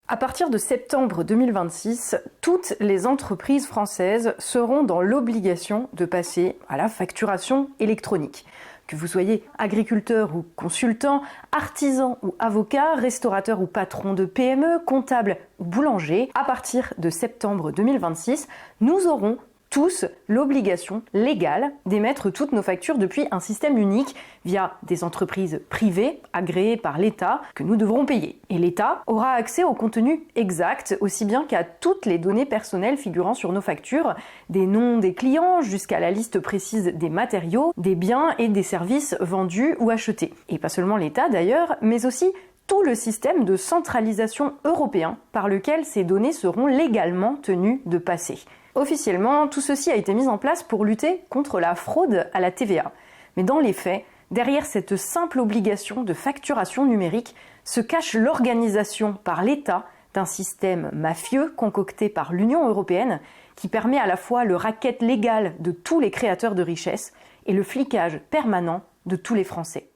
À partir de septembre 2026, toutes les entreprises françaises seront dans l'obligation de passer à la facturation électronique. Que vous soyez agriculteur ou consultant, artisan ou avocat, restaurateur ou patron de PME, comptable ou boulanger, à partir de septembre 2026, nous aurons tous l'obligation légale d'émettre toutes nos factures depuis un système unique via des entreprises privées agréées par l'État que nous devrons payer. Et l'État aura accès au contenu exact, aussi bien qu'à toutes les données personnelles figurant sur nos factures, des noms des clients jusqu'à la liste précise des matériaux, des biens et des services vendus ou achetés. Et pas seulement l'État d'ailleurs, mais aussi tout le système de centralisation européen par lequel ces données seront légalement tenues de passer. Officiellement, tout ceci a été mis en place pour lutter contre la fraude à la TVA. Mais dans les faits, derrière cette simple obligation de facturation numérique se cache l'organisation par l'État d'un système mafieux concocté par l'Union européenne qui permet à la fois le racket légal de tous les créateurs de richesses et le flicage permanent de tous les Français.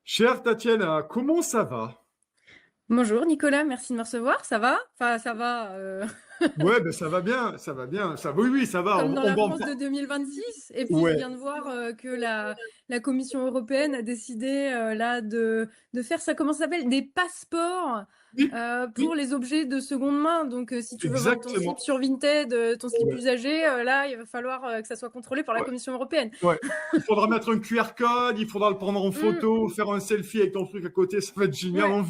Chère Tatiana, comment ça va? Bonjour Nicolas, merci de me recevoir. Ça va? Enfin, ça va. Ouais, ben ça va bien, oui, ça va. Comme dans la va France de 2026. Et puis, je Ouais. viens de voir que la Commission européenne a décidé là de faire ça, comment ça s'appelle? Des passeports Oui, pour oui, les objets de seconde main. Donc, si tu veux vendre ton slip exactement. sur Vinted, ton slip Ouais, usagé, là, il va falloir que ça soit contrôlé par la ouais, Commission européenne. ouais. Il faudra mettre un QR code, il faudra le prendre en Mm, photo, faire un selfie avec ton truc à côté, ça va être génial. ouais.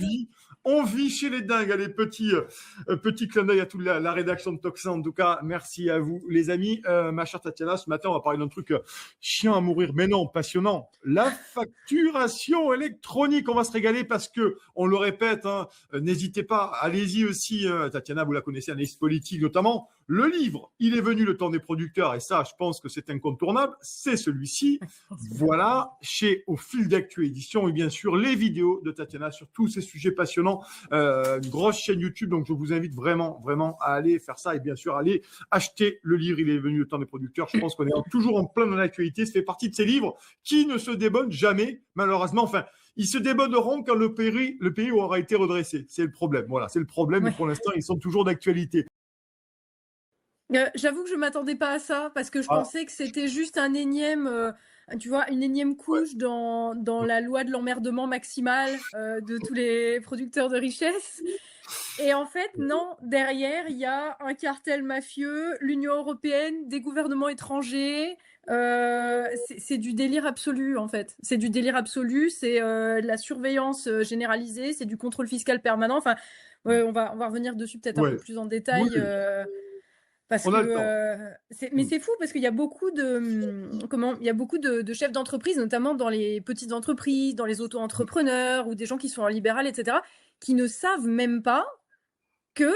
On vit chez les dingues. Allez, petit clin d'œil à toute la rédaction de Toxin. En tout cas, merci à vous, les amis. Ma chère Tatiana, ce matin, on va parler d'un truc chiant à mourir, mais non, passionnant. La facturation électronique. On va se régaler parce que, on le répète, hein, n'hésitez pas, allez-y aussi. Tatiana, vous la connaissez, analyste politique notamment. Le livre, il est venu le temps des producteurs, et ça, je pense que c'est incontournable. C'est celui-ci. Voilà, chez Au Fil d'Actu Édition, et bien sûr, les vidéos de Tatiana sur tous ces sujets passionnants. Une grosse chaîne YouTube, donc je vous invite vraiment à aller faire ça et bien sûr aller acheter le livre. Il est venu le temps des producteurs. Je pense qu'on est toujours en plein dans l'actualité. Ça fait partie de ces livres qui ne se débonnent jamais, malheureusement. Enfin, ils se débonneront quand le pays aura été redressé. C'est le problème. Voilà, c'est le problème. Mais Ouais. pour l'instant, ils sont toujours d'actualité. J'avoue que je m'attendais pas à ça parce que je Ah, pensais que c'était juste un énième, tu vois, une énième ouais. couche dans la loi de l'emmerdement maximal de tous les producteurs de richesse. Et en fait, non, derrière, il y a un cartel mafieux, l'Union européenne, des gouvernements étrangers. C'est du délire absolu, en fait. C'est du délire absolu, c'est de la surveillance généralisée, c'est du contrôle fiscal permanent. Enfin, ouais, on va revenir dessus peut-être un peu Ouais. plus en Oui, détail. Parce on que a le temps. mais c'est fou parce qu'il y a beaucoup de il y a beaucoup de chefs d'entreprise, notamment dans les petites entreprises, dans les auto-entrepreneurs ou des gens qui sont en libéral, etc., qui ne savent même pas que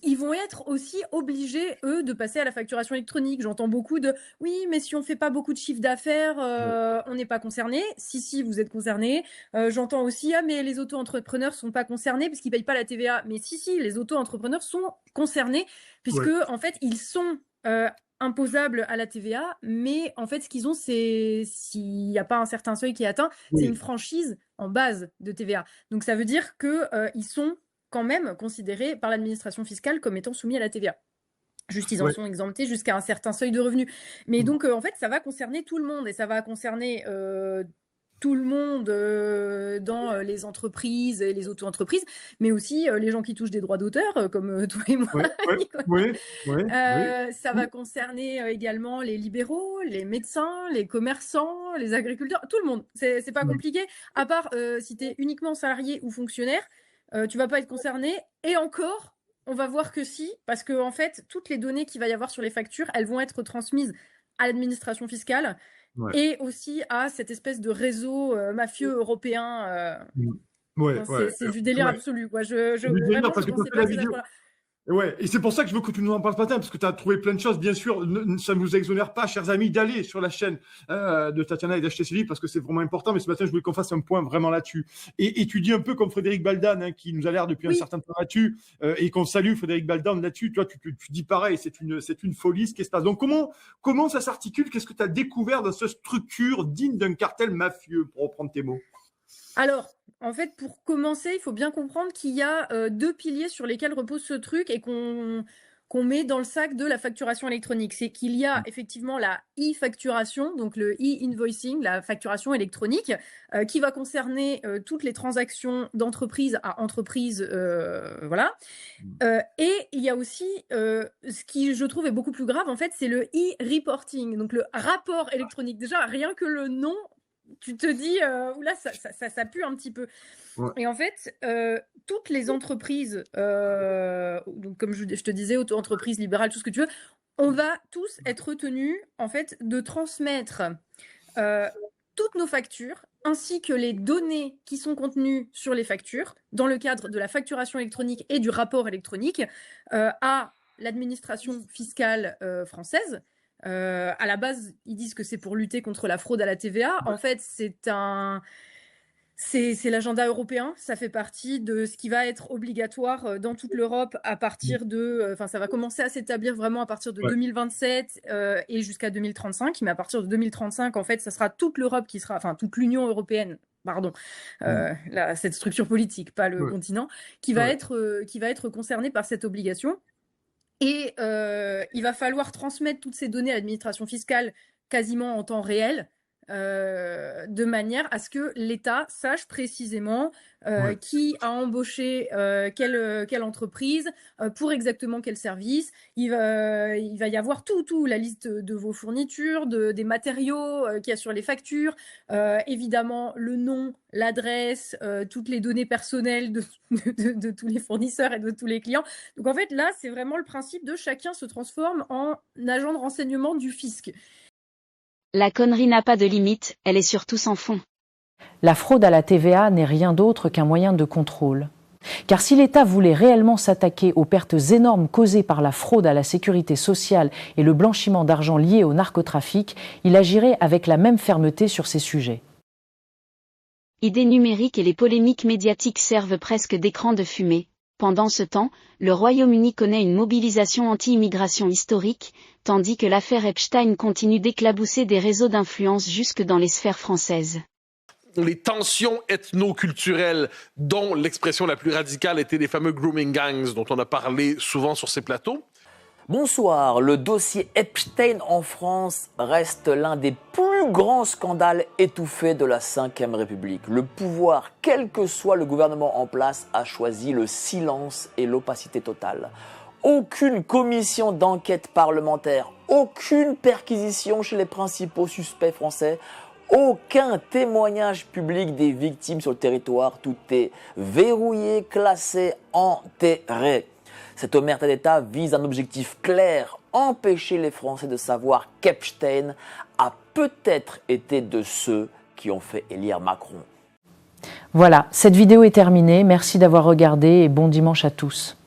ils vont être aussi obligés, eux, de passer à la facturation électronique. J'entends beaucoup de oui, mais si on fait pas beaucoup de chiffre d'affaires, on n'est pas concerné. Si, vous êtes concerné. J'entends aussi ah, mais les auto-entrepreneurs sont pas concernés parce qu'ils payent pas la TVA. Mais si, les auto-entrepreneurs sont concernés puisque Ouais. en fait ils sont imposables à la TVA, mais en fait ce qu'ils ont, c'est s'il n'y a pas un certain seuil qui est atteint, c'est une Oui. franchise en base de TVA. Donc ça veut dire que ils sont quand même considérés par l'administration fiscale comme étant soumis à la TVA. Juste, ils en Ouais. sont exemptés jusqu'à un certain seuil de revenus. Mais donc, en fait, ça va concerner tout le monde et ça va concerner tout le monde dans les entreprises et les auto-entreprises, mais aussi les gens qui touchent des droits d'auteur, comme toi et moi, Ouais. Ouais. Nicolas. Ouais. Ouais. Ouais. Ça va concerner également les libéraux, les médecins, les commerçants, les agriculteurs, tout le monde. C'est pas compliqué, à part si tu es uniquement salarié ou fonctionnaire, tu vas pas être concerné. Et encore, on va voir que si, parce que en fait, toutes les données qu'il va y avoir sur les factures, elles vont être transmises à l'administration fiscale Ouais. et aussi à cette espèce de réseau mafieux européen. Ouais. Enfin, Ouais. c'est du délire Ouais. absolu, quoi. Du délire Vraiment, je parce que tu as pensais fait pas la que ça allait vidéo. être là. Ouais, et c'est pour ça que je veux que tu nous en parles ce matin, parce que tu as trouvé plein de choses. Bien sûr, ça ne nous exonère pas, chers amis, d'aller sur la chaîne de Tatiana et d'acheter ses livres, parce que c'est vraiment important. Mais ce matin, je voulais qu'on fasse un point vraiment là-dessus. Et tu dis un peu comme Frédéric Baldan, hein, qui nous a l'air depuis un Oui, certain temps là-dessus, et qu'on salue Frédéric Baldan là-dessus. Toi, tu dis pareil, c'est une folie ce qui se passe. Donc, comment ça s'articule? Qu'est-ce que tu as découvert dans cette structure digne d'un cartel mafieux, pour reprendre tes mots? Alors, en fait, pour commencer, il faut bien comprendre qu'il y a 2 piliers sur lesquels repose ce truc et qu'on met dans le sac de la facturation électronique. C'est qu'il y a effectivement la e-facturation, donc le e-invoicing, la facturation électronique, qui va concerner toutes les transactions d'entreprise à entreprise, voilà. Et il y a aussi, ce qui je trouve est beaucoup plus grave en fait, c'est le e-reporting, donc le rapport électronique. Déjà, rien que le nom, tu te dis, ouh là, ça pue un petit peu. Ouais. Et en fait, toutes les entreprises, donc comme je te disais, auto-entreprises, libérales, tout ce que tu veux, on va tous être tenus en fait de transmettre toutes nos factures ainsi que les données qui sont contenues sur les factures dans le cadre de la facturation électronique et du rapport électronique à l'administration fiscale française. À la base, ils disent que c'est pour lutter contre la fraude à la TVA. En fait, c'est l'agenda européen, ça fait partie de ce qui va être obligatoire dans toute l'Europe à partir de... Enfin, ça va commencer à s'établir vraiment à partir de 2027 et jusqu'à 2035. Mais à partir de 2035, en fait, ça sera toute l'Europe qui sera... Enfin, toute l'Union européenne, pardon, cette structure politique, pas le continent, qui va être concernée par cette obligation. Et il va falloir transmettre toutes ces données à l'administration fiscale quasiment en temps réel, de manière à ce que l'État sache précisément qui a embauché quelle entreprise, pour exactement quel service. Il va y avoir tout, la liste de vos fournitures, des matériaux qu'il y a sur les factures, évidemment le nom, l'adresse, toutes les données personnelles de tous les fournisseurs et de tous les clients. Donc en fait là, c'est vraiment le principe de chacun se transforme en agent de renseignement du fisc. La connerie n'a pas de limite, elle est surtout sans fond. La fraude à la TVA n'est rien d'autre qu'un moyen de contrôle. Car si l'État voulait réellement s'attaquer aux pertes énormes causées par la fraude à la sécurité sociale et le blanchiment d'argent lié au narcotrafic, il agirait avec la même fermeté sur ces sujets. Idées numériques et les polémiques médiatiques servent presque d'écran de fumée. Pendant ce temps, le Royaume-Uni connaît une mobilisation anti-immigration historique, tandis que l'affaire Epstein continue d'éclabousser des réseaux d'influence jusque dans les sphères françaises. Les tensions ethno-culturelles, dont l'expression la plus radicale était les fameux grooming gangs dont on a parlé souvent sur ces plateaux. Bonsoir, le dossier Epstein en France reste l'un des plus grands scandales étouffés de la Ve République. Le pouvoir, quel que soit le gouvernement en place, a choisi le silence et l'opacité totale. Aucune commission d'enquête parlementaire, aucune perquisition chez les principaux suspects français, aucun témoignage public des victimes sur le territoire. Tout est verrouillé, classé, enterré. Cette omerta d'État vise un objectif clair, empêcher les Français de savoir qu'Epstein a peut-être été de ceux qui ont fait élire Macron. Voilà, cette vidéo est terminée. Merci d'avoir regardé et bon dimanche à tous.